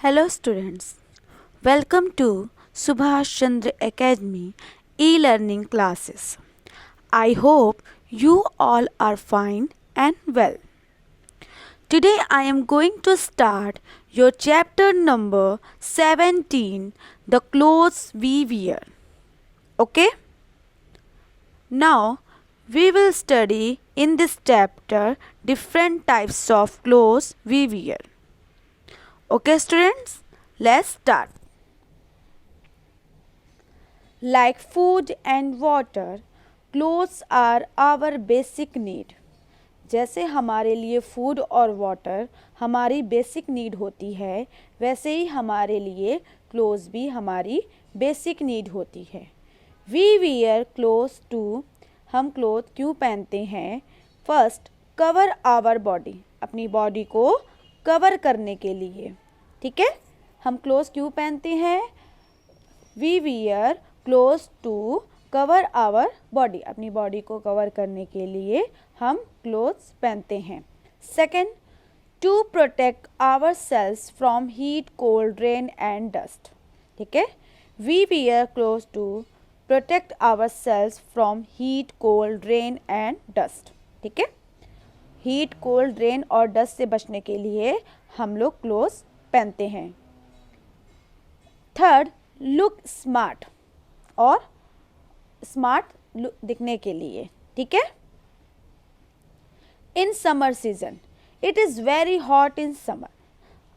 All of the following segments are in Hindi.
Hello students, welcome to Subhash Chandra Academy e-learning classes. I hope you all are fine and well. Today I am going to start your chapter number 17, the clothes we wear. Okay? Now we will study in this chapter different types of clothes we wear. Okay students, let's start. Like food and water, clothes are our basic need. जैसे हमारे लिए फूड और वाटर हमारी बेसिक नीड होती है, वैसे ही हमारे लिए क्लोथ्स भी हमारी बेसिक नीड होती है. वी वियर क्लोथ्स टू, हम क्लोथ क्यों पहनते हैं? फर्स्ट, कवर आवर बॉडी, अपनी बॉडी को कवर करने के लिए. ठीक है, हम क्लोथ्स क्यों पहनते हैं? We wear clothes to cover our body, अपनी बॉडी को कवर करने के लिए हम क्लोथ्स पहनते हैं. Second, to protect ourselves from heat, cold, rain and dust. ठीक है, we wear clothes to protect ourselves from heat, cold, rain and dust. ठीक है, हीट, कोल्ड, रेन और डस्ट से बचने के लिए हम लोग क्लोथ्स पहनते हैं. थर्ड, लुक स्मार्ट, और स्मार्ट दिखने के लिए. ठीक है, in summer season, it is very hot in summer.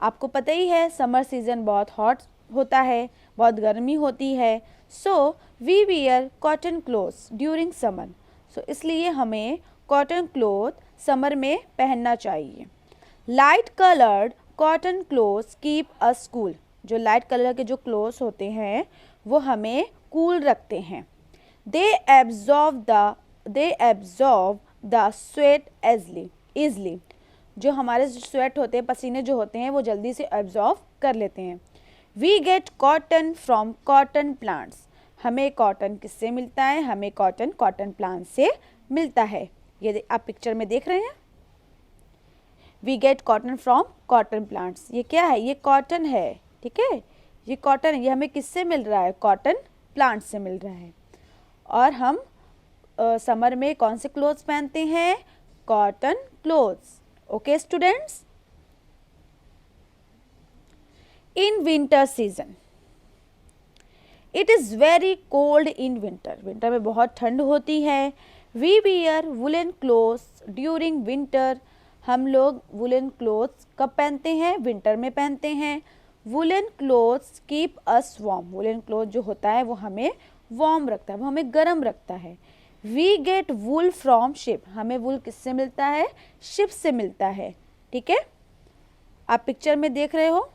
आपको पता ही है समर सीजन बहुत हॉट होता है, बहुत गर्मी होती है. So we wear cotton clothes during summer. So इसलिए हमें कॉटन क्लोथ समर में पहनना चाहिए. Light coloured cotton clothes keep us cool, जो लाइट कलर के जो क्लोथ्स होते हैं वो हमें कूल रखते हैं. They absorb the sweat easily, जो हमारे स्वेट होते हैं, पसीने जो होते हैं वो जल्दी से एब्जॉर्ब कर लेते हैं. We get cotton from cotton plants, हमें कॉटन किससे मिलता है? हमें कॉटन प्लांट से मिलता है. ये आप पिक्चर में देख रहे हैं, we get cotton from cotton plants. ये क्या है? ये कॉटन है. ठीक है, ये कॉटन, ये हमें किससे मिल रहा है? कॉटन प्लांट से मिल रहा है. और हम समर में कौन से क्लोथ्स पहनते हैं? Cotton clothes. Okay students, in winter season, it is very cold in winter. Winter में बहुत ठंड होती है. We wear woollen clothes during winter, हम लोग वुलन क्लोथ्स कब पहनते हैं? विंटर में पहनते हैं. वुलन क्लोथ्स कीप अस वार्म, वुलन क्लोथ जो होता है वो हमें वार्म रखता है, वो हमें गर्म रखता है. We get wool from sheep, हमें वुल किससे मिलता है? शिप से मिलता है. ठीक है, आप पिक्चर में देख रहे हो,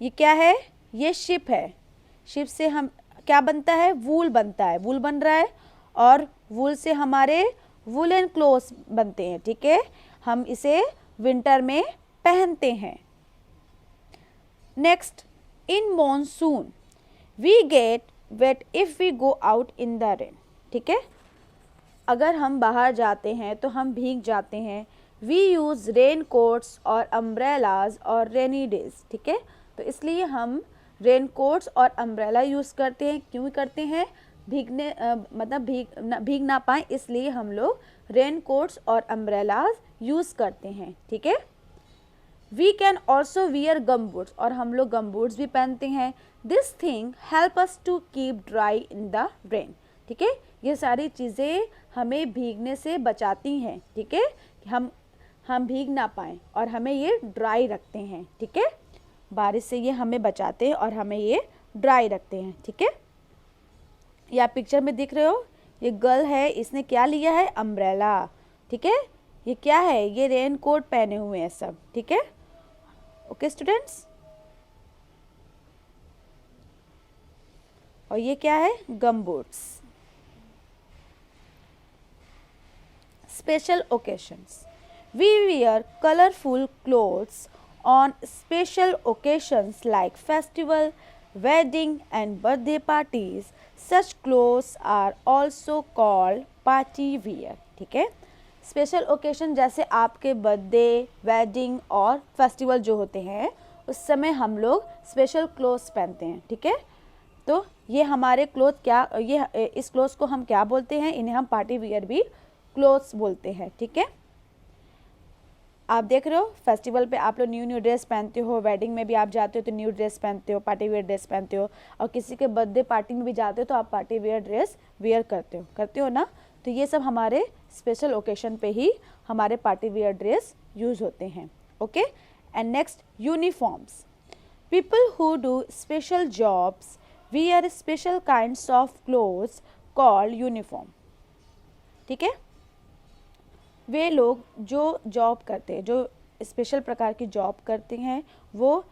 ये क्या है? ये शिप है. शिप से हम क्या बनता है? वूल बनता है, वूल बन रहा है, और वूल से हमारे वुलन क्लोथ्स बनते हैं. ठीक है, हम इसे विंटर में पहनते हैं. Next, in monsoon we get wet if we go out in the rain. ठीक है, अगर हम बाहर जाते हैं तो हम भीग जाते हैं. वी यूज़ रेन कोट्स और अम्ब्रेलाज और रेनी डेज. ठीक है, तो इसलिए हम रेन कोट्स और अम्ब्रेला यूज़ करते हैं. क्यों करते हैं? भीगने मतलब भीग ना पाए इसलिए हम लोग रेन कोट्स और अम्ब्रेलाज यूज़ करते हैं. ठीक है, we can also wear gum boots, और हम लोग गम बूट्स भी पहनते हैं. This thing help us to keep dry in the rain. ठीक है, ये सारी चीज़ें हमें भीगने से बचाती हैं. ठीक है, हम भीग ना पाएँ और हमें ये ड्राई रखते हैं. ठीक है, बारिश से ये हमें बचाते हैं और हमें ये ड्राई रखते हैं. ठीक है, ये आप पिक्चर में दिख रहे हो, ये गर्ल है, इसने क्या लिया है? अम्ब्रेला. ठीक है, ये क्या है? ये रेन कोट पहने हुए हैं सब. ठीक है, ओके स्टूडेंट्स, और ये क्या है? Gum boots. Special occasions, we wear colourful clothes on special occasions like festival, wedding and birthday parties. Such clothes are also called party wear. ठीक है, स्पेशल ओकेशन जैसे आपके बर्थडे, वेडिंग और फेस्टिवल जो होते हैं, उस समय हम लोग स्पेशल क्लोथ्स पहनते हैं, ठीक है। तो ये हमारे क्लोथ क्या, ये इस क्लोथ्स को हम क्या बोलते हैं, इन्हें हम पार्टी वियर भी क्लोथ्स बोलते हैं, ठीक है। आप देख रहे हो फेस्टिवल पे आप लोग न्यू न्यू ड्रेस पहनते हो, वेडिंग में भी आप जाते हो तो न्यू ड्रेस पहनते हो, पार्टी वेयर ड्रेस पहनते हो, और किसी के बर्थडे पार्टी में भी जाते हो तो आप पार्टी वेयर ड्रेस वेयर करते हो ना। तो ये सब हमारे स्पेशल ओकेशन पे ही हमारे पार्टी वेयर ड्रेस यूज होते हैं, okay. And next, uniforms. People who do special jobs wear special kinds of clothes called uniform, ठीक है। वे लोग जो जॉब करते हैं, जो स्पेशल प्रकार की जॉब करते हैं, वो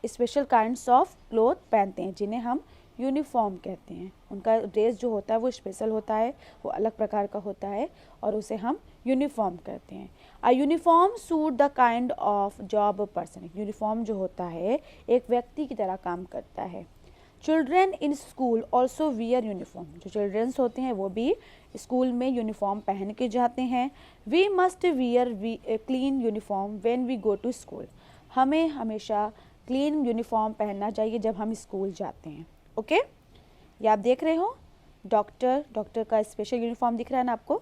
स्पेशल काइंड्स ऑफ क्लोथ पहनते हैं जिन्हें हम यूनिफॉर्म कहते हैं। उनका ड्रेस जो होता है वो स्पेशल होता है, वो अलग प्रकार का होता है और उसे हम यूनिफॉर्म कहते हैं। A uniform suit the kind of job person. Uniform जो होता है एक व्यक्ति की तरह काम करता है। Children in school also wear uniform. जो चिल्ड्रंस होते हैं वो भी स्कूल में यूनिफॉर्म पहन के जाते हैं। We must wear clean uniform when we go to school. हमें हमेशा क्लीन यूनिफॉर्म पहनना चाहिए जब हम स्कूल जाते हैं, ओके। ये आप देख रहे हो डॉक्टर का स्पेशल यूनिफॉर्म दिख रहा है ना आपको।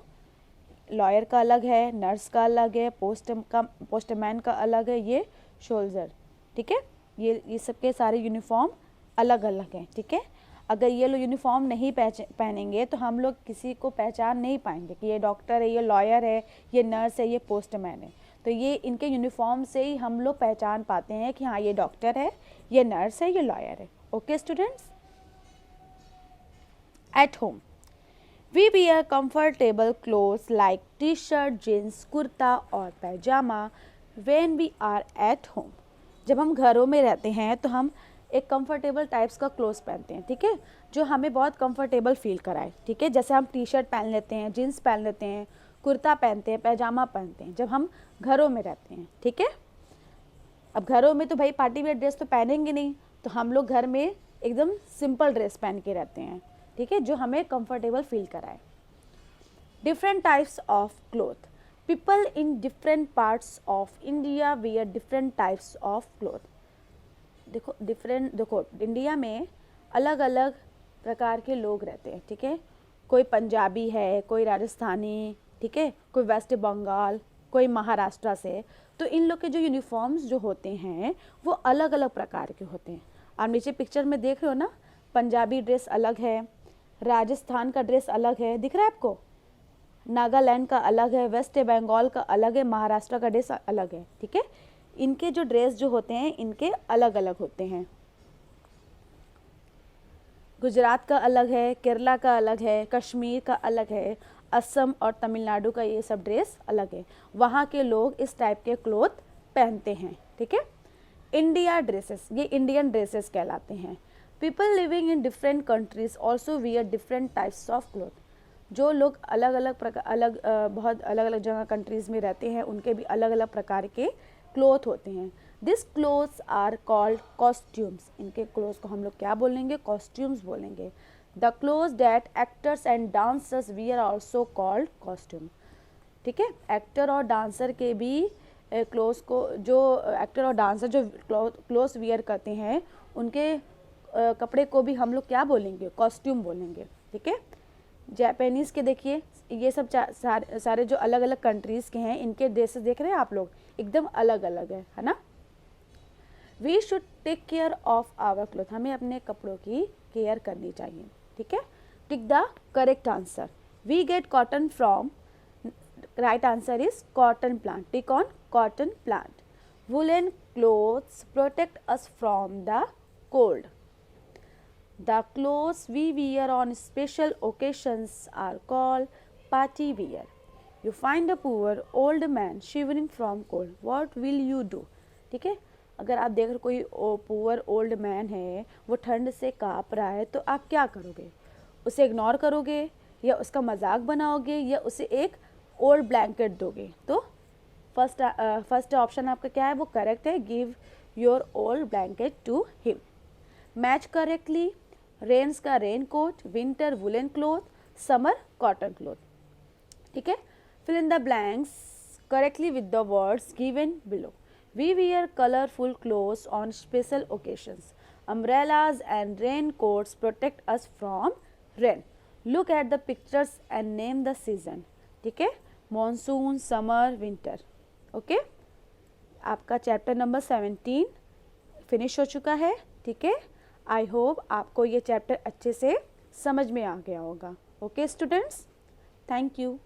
लॉयर का अलग है, नर्स का अलग है, पोस्टमैन का अलग है, ये सोल्जर, ठीक है। ये सबके सारे यूनिफॉर्म अलग अलग हैं, ठीक है। अगर ये लोग यूनिफॉर्म नहीं पहनेंगे तो हम लोग किसी को पहचान नहीं पाएंगे कि ये डॉक्टर है, ये लॉयर है, ये नर्स है, ये पोस्टमैन है। तो ये इनके यूनिफॉर्म से ही हम लोग पहचान पाते हैं कि हाँ ये डॉक्टर है, ये नर्स है, ये लॉयर है, okay students. At home we wear comfortable clothes like T shirt, jeans, kurta और pyjama when we are at home. जब हम घरों में रहते हैं तो हम एक कंफर्टेबल टाइप्स का क्लोथ्स पहनते हैं, ठीक है, जो हमें बहुत कंफर्टेबल फील कराए, ठीक है। जैसे हम टी शर्ट पहन लेते हैं, जीन्स पहन लेते हैं, कुर्ता पहनते हैं, पैजामा पहनते हैं जब हम घरों में रहते हैं, ठीक है। अब घरों में तो भाई पार्टी वेयर ड्रेस तो पहनेंगे नहीं, तो हम लोग घर में एकदम सिंपल ड्रेस पहन के रहते हैं, ठीक है, जो हमें कंफर्टेबल फील कराए। Different types of cloth. People in different parts of India wear different types of cloth. देखो इंडिया में अलग अलग प्रकार के लोग रहते हैं, ठीक है। कोई पंजाबी है, कोई राजस्थानी, ठीक है, कोई वेस्ट बंगाल, कोई महाराष्ट्र से। तो इन लोग के जो यूनिफॉर्म्स जो होते हैं वो अलग अलग प्रकार के होते हैं। आप नीचे पिक्चर में देख रहे हो ना, पंजाबी ड्रेस अलग है, राजस्थान का ड्रेस अलग है, दिख रहा है आपको, नागालैंड का अलग है, वेस्ट बंगाल का अलग है, महाराष्ट्र का ड्रेस अलग है, ठीक है। इनके जो ड्रेस जो होते हैं इनके अलग अलग होते हैं। गुजरात का अलग है, केरला का अलग है, कश्मीर का अलग है, असम और तमिलनाडु का ये सब ड्रेस अलग है। वहाँ के लोग इस टाइप के क्लोथ पहनते हैं, ठीक है। इंडिया ड्रेसेस, ये इंडियन ड्रेसेस कहलाते हैं। People living in different countries also wear different types of cloth. जो लोग अलग अलग प्रकार बहुत अलग अलग जगह कंट्रीज़ में रहते हैं उनके भी अलग अलग प्रकार के क्लोथ होते हैं। This clothes are called costumes. इनके क्लोथ्स को हम लोग क्या बोलेंगे, कॉस्ट्यूम्स बोलेंगे। The clothes that actors and dancers wear are also called costume, ठीक है। एक्टर और डांसर के भी क्लोथ्स को, जो एक्टर और डांसर जो क्लोथ्स वियर करते हैं उनके कपड़े को भी हम लोग क्या बोलेंगे, कॉस्ट्यूम बोलेंगे, ठीक है। जापानीज़ के देखिए, ये सब सारे जो अलग अलग कंट्रीज़ के हैं इनके ड्रेसेस देख रहे हैं आप लोग, एकदम अलग अलग है ना। We should take care of our cloth. हमें अपने कपड़ों की केयर करनी चाहिए, ठीक है। Tick the correct answer. We get cotton from, right answer is cotton plant. Tick on cotton plant. Woollen clothes protect us from the cold. The clothes we wear on special occasions are called party wear. You find a poor old man shivering from cold. What will you do? ठीक है, अगर आप देख रहे कोई पुअर ओल्ड मैन है, वो ठंड से काँप रहा है, तो आप क्या करोगे? उसे इग्नोर करोगे या उसका मजाक बनाओगे या उसे एक ओल्ड ब्लैंकेट दोगे? तो फर्स्ट ऑप्शन आपका क्या है, वो करेक्ट है। Give your old blanket to him. Match correctly. Rains का raincoat, winter woollen cloth, summer cotton cloth, ठीक है। fill in the blanks correctly with the words given below. We wear colorful clothes on special occasions. Umbrellas and raincoats protect us from rain. Look at the pictures and name the season. ठीक है, मॉनसून, समर, विंटर. ओके, आपका चैप्टर नंबर 17 फिनिश हो चुका है. ठीक है, आई होप आपको ये चैप्टर अच्छे से समझ में आ गया होगा. Okay students, thank you.